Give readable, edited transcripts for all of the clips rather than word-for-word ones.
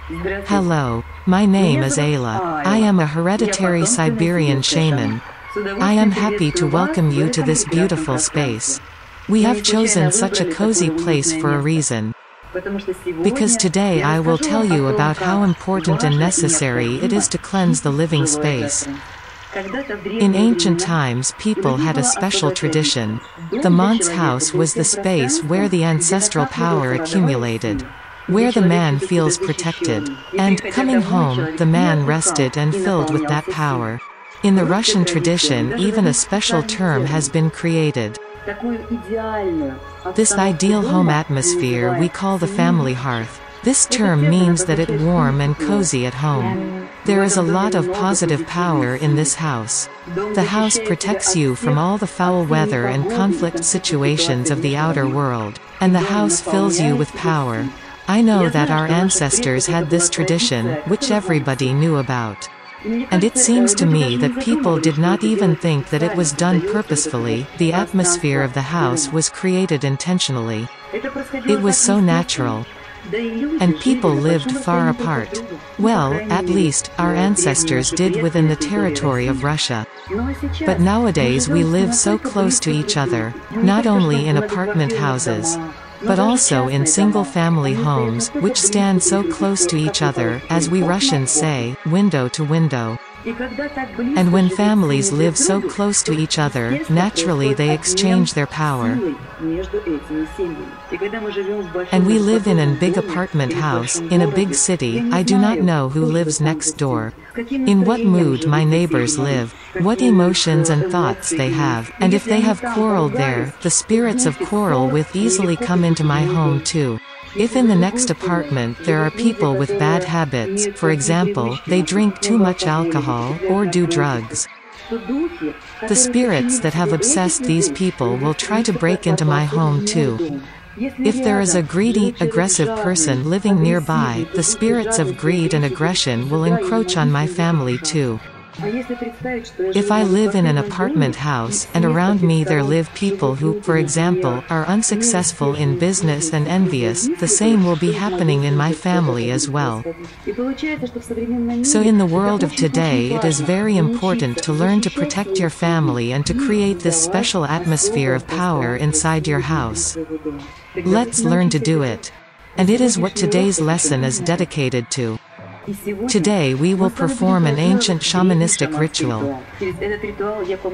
Hello, my name is Ayla. I am a hereditary Siberian shaman. I am happy to welcome you to this beautiful space. We have chosen such a cozy place for a reason. Because today I will tell you about how important and necessary it is to cleanse the living space. In ancient times, people had a special tradition. The man's house was the space where the ancestral power accumulated, where the man feels protected, and, coming home, the man rested and filled with that power. In the Russian tradition, even a special term has been created. This ideal home atmosphere we call the family hearth. This term means that it's warm and cozy at home. There is a lot of positive power in this house. The house protects you from all the foul weather and conflict situations of the outer world, and the house fills you with power. I know that our ancestors had this tradition, which everybody knew about. And it seems to me that people did not even think that it was done purposefully. The atmosphere of the house was created intentionally. It was so natural. And people lived far apart. Well, at least, our ancestors did within the territory of Russia. But nowadays we live so close to each other, not only in apartment houses, but also in single-family homes, which stand so close to each other, as we Russians say, window to window. And when families live so close to each other, naturally they exchange their power. And we live in a big apartment house, in a big city. I do not know who lives next door, in what mood my neighbors live, what emotions and thoughts they have, and if they have quarreled there, the spirits of quarrel with easily come into my home too. If in the next apartment there are people with bad habits, for example, they drink too much alcohol, or do drugs, the spirits that have obsessed these people will try to break into my home too. If there is a greedy, aggressive person living nearby, the spirits of greed and aggression will encroach on my family too. If I live in an apartment house, and around me there live people who, for example, are unsuccessful in business and envious, the same will be happening in my family as well. So in the world of today it is very important to learn to protect your family and to create this special atmosphere of power inside your house. Let's learn to do it. And it is what today's lesson is dedicated to. Today we will perform an ancient shamanistic ritual.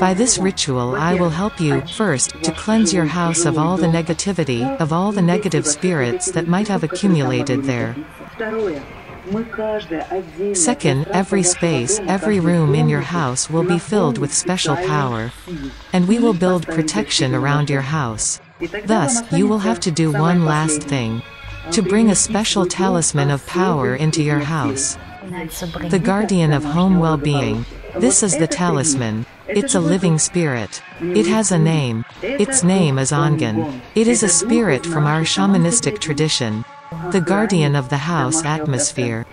By this ritual I will help you, first, to cleanse your house of all the negativity, of all the negative spirits that might have accumulated there. Second, every space, every room in your house will be filled with special power. And we will build protection around your house. Thus, you will have to do one last thing. To bring a special talisman of power into your house. The guardian of home well-being. This is the talisman. It's a living spirit. It has a name. Its name is Angan. It is a spirit from our shamanistic tradition. The guardian of the house atmosphere.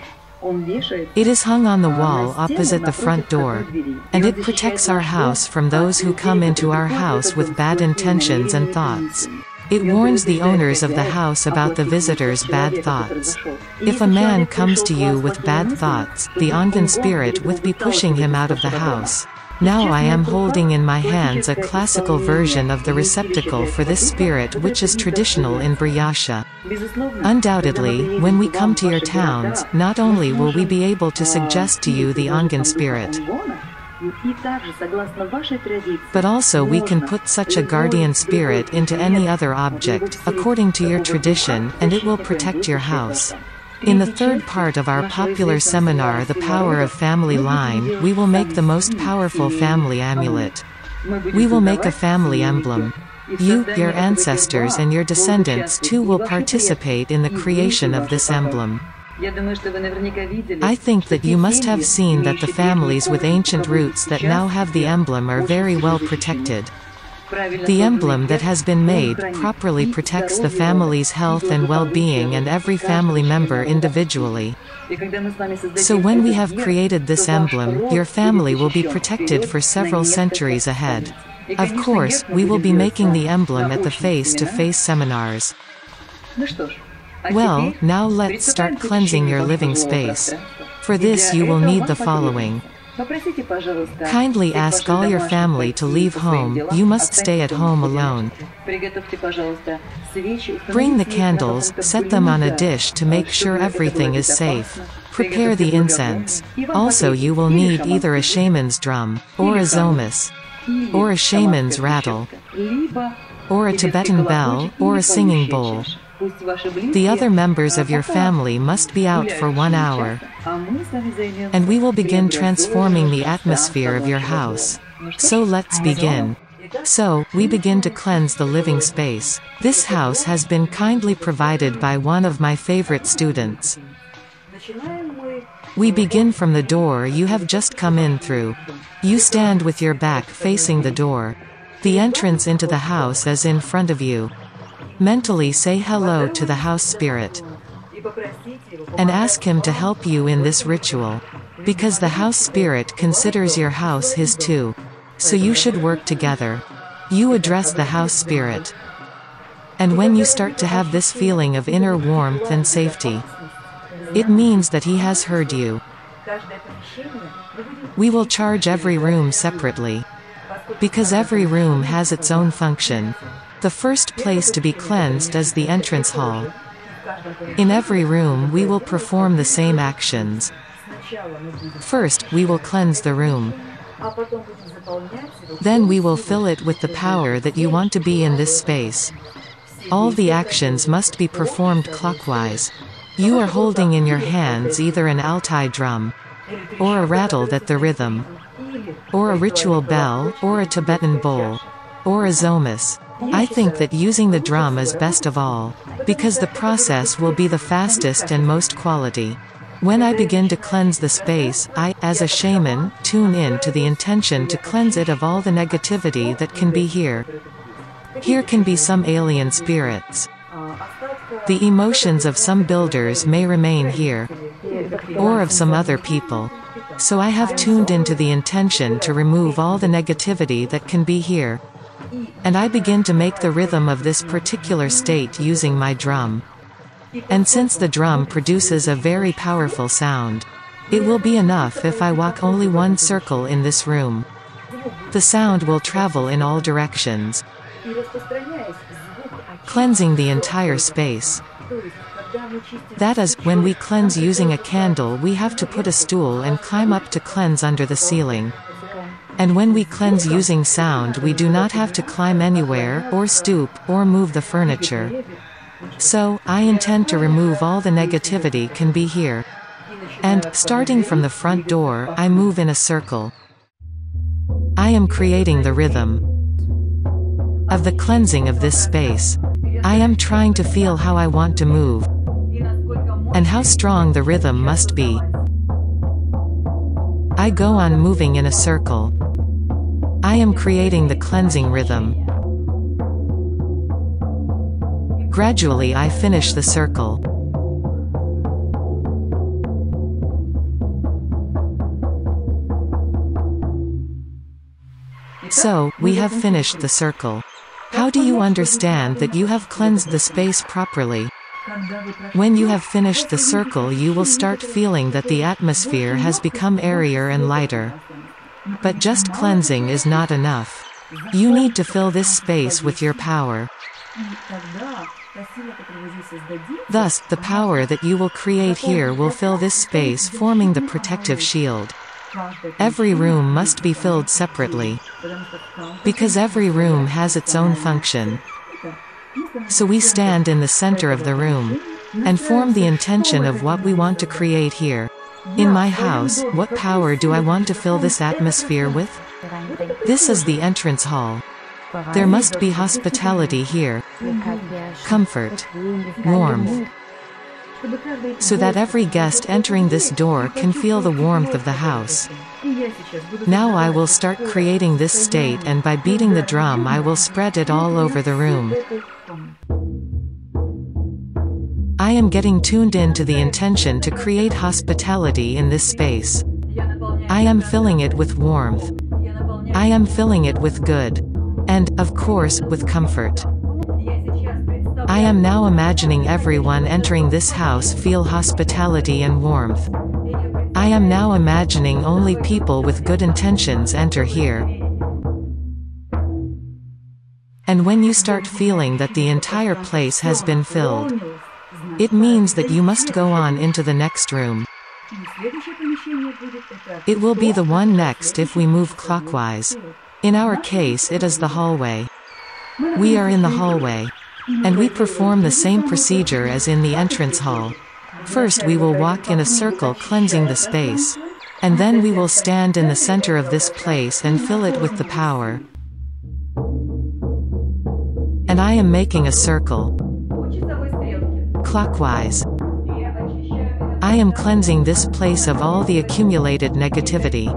It is hung on the wall opposite the front door, and it protects our house from those who come into our house with bad intentions and thoughts. It warns the owners of the house about the visitors' bad thoughts. If a man comes to you with bad thoughts, the Angan spirit will be pushing him out of the house. Now I am holding in my hands a classical version of the receptacle for this spirit which is traditional in Buryatia. Undoubtedly, when we come to your towns, not only will we be able to suggest to you the Angan spirit, but also we can put such a guardian spirit into any other object, according to your tradition, and it will protect your house. In the third part of our popular seminar The Power of Family Line, we will make the most powerful family amulet. We will make a family emblem. You, your ancestors and your descendants too will participate in the creation of this emblem. I think that you must have seen that the families with ancient roots that now have the emblem are very well protected. The emblem that has been made properly protects the family's health and well-being and every family member individually. So when we have created this emblem, your family will be protected for several centuries ahead. Of course, we will be making the emblem at the face-to-face seminars. Well, now let's start cleansing your living space. For this you will need the following. Kindly ask all your family to leave home, you must stay at home alone. Bring the candles, set them on a dish to make sure everything is safe. Prepare the incense. Also you will need either a shaman's drum, or a zomas, or a shaman's rattle, or a Tibetan bell, or a singing bowl. The other members of your family must be out for 1 hour. And we will begin transforming the atmosphere of your house. So let's begin. So, we begin to cleanse the living space. This house has been kindly provided by one of my favorite students. We begin from the door you have just come in through. You stand with your back facing the door. The entrance into the house is in front of you. Mentally say hello to the house spirit. And ask him to help you in this ritual. Because the house spirit considers your house his too. So you should work together. You address the house spirit. And when you start to have this feeling of inner warmth and safety, it means that he has heard you. We will charge every room separately. Because every room has its own function. The first place to be cleansed is the entrance hall. In every room we will perform the same actions. First, we will cleanse the room. Then we will fill it with the power that you want to be in this space. All the actions must be performed clockwise. You are holding in your hands either an Altai drum, or a rattle that the rhythm, or a ritual bell, or a Tibetan bowl, or a zomas. I think that using the drum is best of all, because the process will be the fastest and most quality. When I begin to cleanse the space, I, as a shaman, tune in to the intention to cleanse it of all the negativity that can be here. Here can be some alien spirits. The emotions of some builders may remain here, or of some other people. So I have tuned into the intention to remove all the negativity that can be here. And I begin to make the rhythm of this particular state using my drum. And since the drum produces a very powerful sound, it will be enough if I walk only one circle in this room. The sound will travel in all directions, cleansing the entire space. That is, when we cleanse using a candle we have to put a stool and climb up to cleanse under the ceiling. And when we cleanse using sound we do not have to climb anywhere, or stoop, or move the furniture. So, I intend to remove all the negativity can be here. And, starting from the front door, I move in a circle. I am creating the rhythm of the cleansing of this space. I am trying to feel how I want to move, and how strong the rhythm must be. I go on moving in a circle. I am creating the cleansing rhythm. Gradually I finish the circle. So, we have finished the circle. How do you understand that you have cleansed the space properly? When you have finished the circle you will start feeling that the atmosphere has become airier and lighter. But just cleansing is not enough. You need to fill this space with your power. Thus, the power that you will create here will fill this space, forming the protective shield. Every room must be filled separately, because every room has its own function. So we stand in the center of the room, and form the intention of what we want to create here. In my house, what power do I want to fill this atmosphere with? This is the entrance hall. There must be hospitality here, comfort, warmth, so that every guest entering this door can feel the warmth of the house. Now I will start creating this state, and by beating the drum I will spread it all over the room. I am getting tuned in to the intention to create hospitality in this space. I am filling it with warmth. I am filling it with good. And, of course, with comfort. I am now imagining everyone entering this house feel hospitality and warmth. I am now imagining only people with good intentions enter here. And when you start feeling that the entire place has been filled, it means that you must go on into the next room. It will be the one next if we move clockwise. In our case, it is the hallway. We are in the hallway. And we perform the same procedure as in the entrance hall. First we will walk in a circle cleansing the space. And then we will stand in the center of this place and fill it with the power. And I am making a circle. Clockwise. I am cleansing this place of all the accumulated negativity.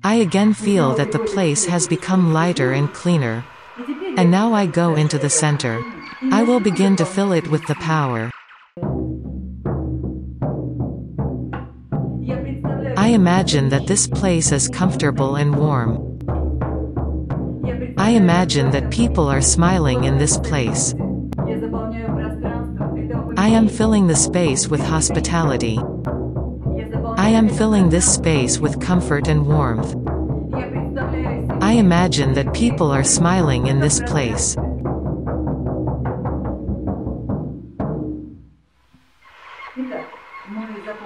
I again feel that the place has become lighter and cleaner. And now I go into the center. I will begin to fill it with the power. I imagine that this place is comfortable and warm. I imagine that people are smiling in this place. I am filling the space with hospitality. I am filling this space with comfort and warmth. I imagine that people are smiling in this place.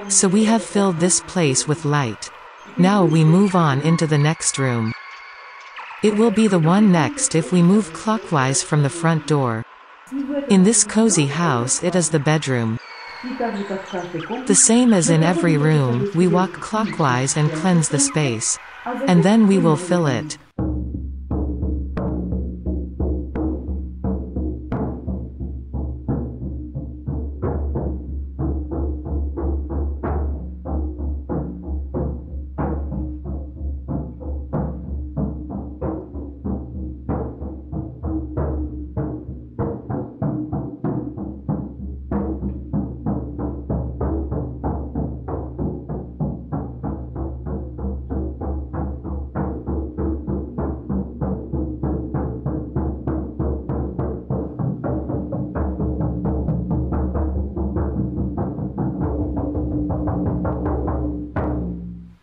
So we have filled this place with light. Now we move on into the next room. It will be the one next if we move clockwise from the front door. In this cozy house, it is the bedroom. The same as in every room, we walk clockwise and cleanse the space. And then we will fill it.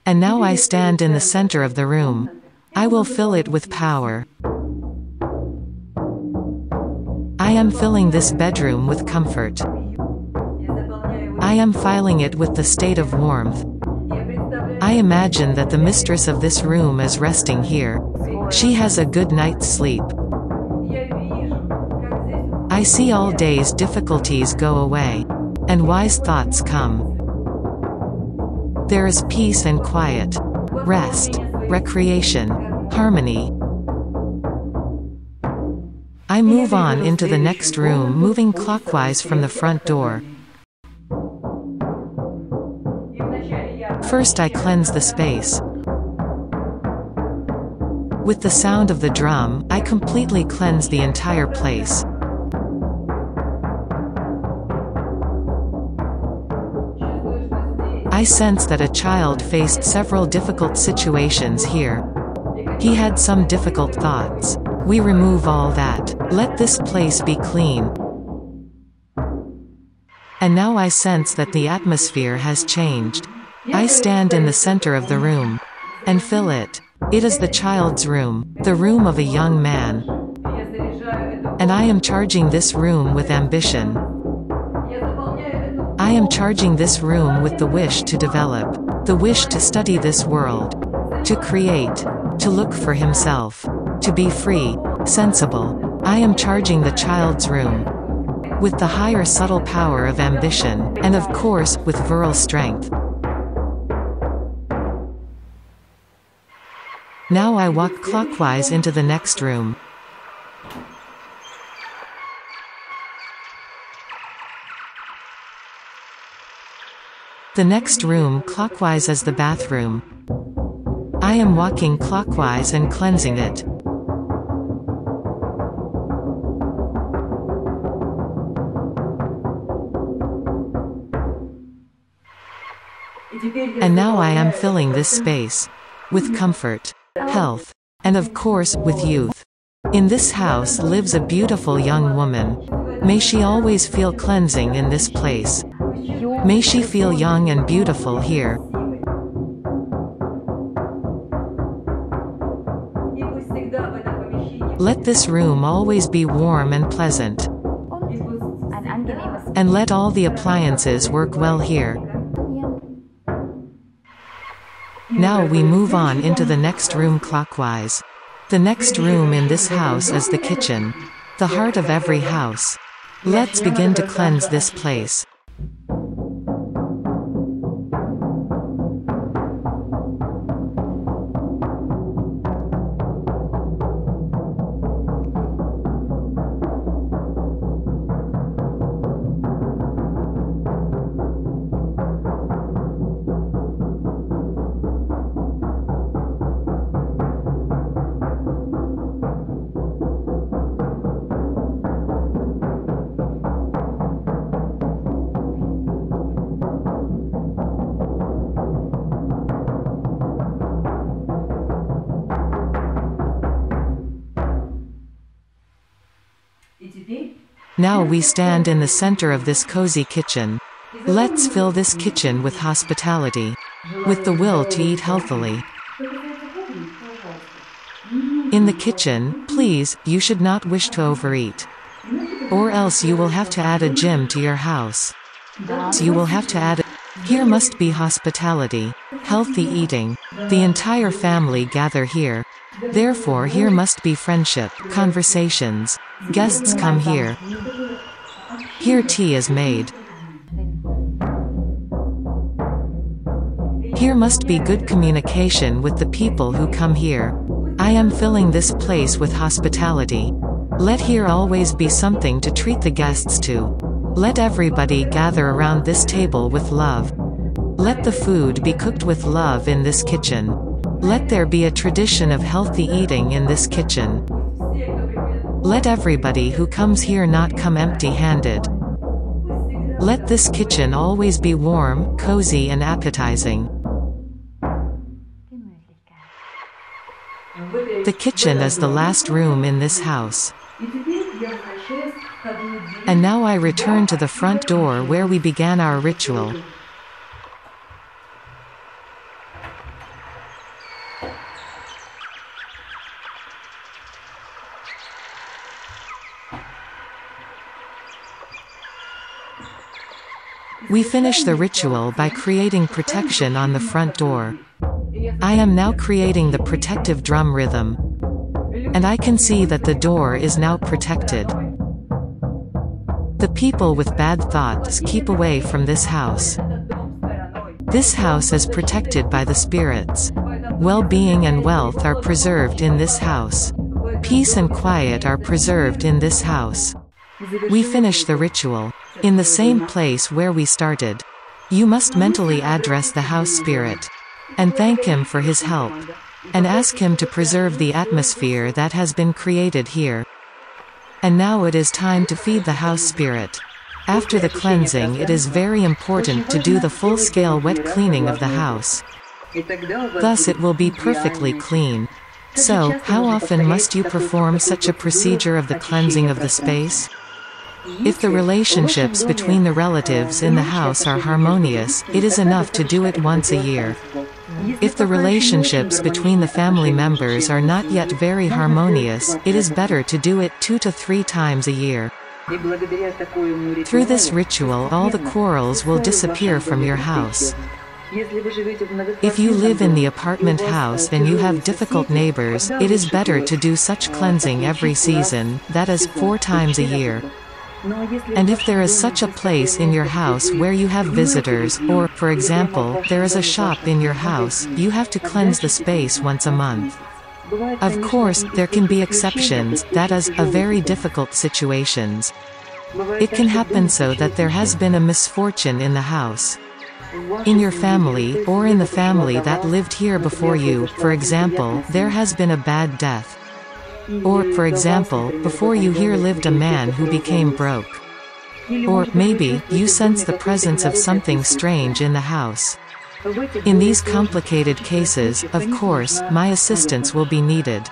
And now I stand in the center of the room. I will fill it with power. I am filling this bedroom with comfort. I am filling it with the state of warmth. I imagine that the mistress of this room is resting here. She has a good night's sleep. I see all day's difficulties go away. And wise thoughts come. There is peace and quiet, rest, recreation, harmony. I move on into the next room, moving clockwise from the front door. First I cleanse the space. With the sound of the drum, I completely cleanse the entire place. I sense that a child faced several difficult situations here. He had some difficult thoughts. We remove all that. Let this place be clean. And now I sense that the atmosphere has changed. I stand in the center of the room. And fill it. It is the child's room, the room of a young man. And I am charging this room with ambition. I am charging this room with the wish to develop, the wish to study this world, to create, to look for himself, to be free, sensible. I am charging the child's room with the higher subtle power of ambition, and of course, with virile strength. Now I walk clockwise into the next room. The next room clockwise is the bathroom. I am walking clockwise and cleansing it. And now I am filling this space with comfort, health, and of course, with youth. In this house lives a beautiful young woman. May she always feel cleansing in this place. May she feel young and beautiful here. Let this room always be warm and pleasant. And let all the appliances work well here. Now we move on into the next room clockwise. The next room in this house is the kitchen, the heart of every house. Let's begin to cleanse this place. Now we stand in the center of this cozy kitchen. Let's fill this kitchen with hospitality, with the will to eat healthily. In the kitchen, please, you should not wish to overeat. Or else you will have to add a gym to your house. So you will have to add Here must be hospitality, healthy eating. The entire family gather here. Therefore here must be friendship, conversations. Guests come here. Here tea is made. Here must be good communication with the people who come here. I am filling this place with hospitality. Let here always be something to treat the guests to. Let everybody gather around this table with love. Let the food be cooked with love in this kitchen. Let there be a tradition of healthy eating in this kitchen. Let everybody who comes here not come empty-handed. Let this kitchen always be warm, cozy and appetizing. The kitchen is the last room in this house. And now I return to the front door where we began our ritual. We finish the ritual by creating protection on the front door. I am now creating the protective drum rhythm. And I can see that the door is now protected. The people with bad thoughts keep away from this house. This house is protected by the spirits. Well-being and wealth are preserved in this house. Peace and quiet are preserved in this house. We finish the ritual in the same place where we started. You must mentally address the house spirit and thank him for his help, and ask him to preserve the atmosphere that has been created here. And now it is time to feed the house spirit. After the cleansing, it is very important to do the full-scale wet cleaning of the house. Thus it will be perfectly clean. So, how often must you perform such a procedure of the cleansing of the space? If the relationships between the relatives in the house are harmonious, it is enough to do it once a year. If the relationships between the family members are not yet very harmonious, it is better to do it 2 to 3 times a year. Through this ritual, all the quarrels will disappear from your house. If you live in the apartment house and you have difficult neighbors, it is better to do such cleansing every season, that is, 4 times a year. And if there is such a place in your house where you have visitors, or, for example, there is a shop in your house, you have to cleanse the space once a month. Of course, there can be exceptions, that is, a very difficult situations. It can happen so that there has been a misfortune in the house. In your family, or in the family that lived here before you, for example, there has been a bad death. Or, for example, before you here lived a man who became broke. Or, maybe, you sense the presence of something strange in the house. In these complicated cases, of course, my assistance will be needed.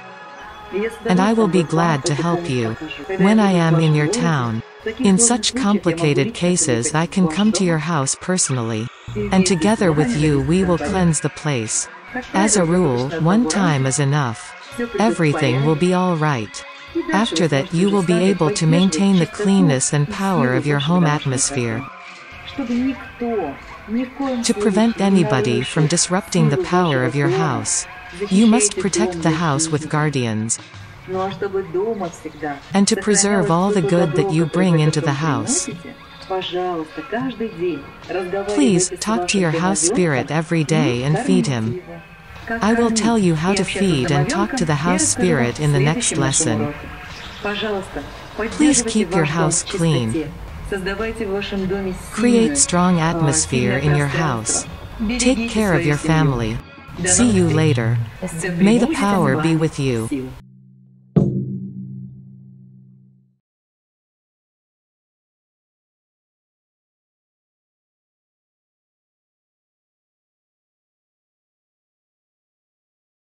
And I will be glad to help you when I am in your town. In such complicated cases I can come to your house personally. And together with you we will cleanse the place. As a rule, one time is enough. Everything will be all right. After that you will be able to maintain the cleanness and power of your home atmosphere. To prevent anybody from disrupting the power of your house, you must protect the house with guardians. And to preserve all the good that you bring into the house. Please, talk to your house spirit every day and feed him. I will tell you how to feed and talk to the house spirit in the next lesson. Please keep your house clean. Create strong atmosphere in your house. Take care of your family. See you later. May the power be with you.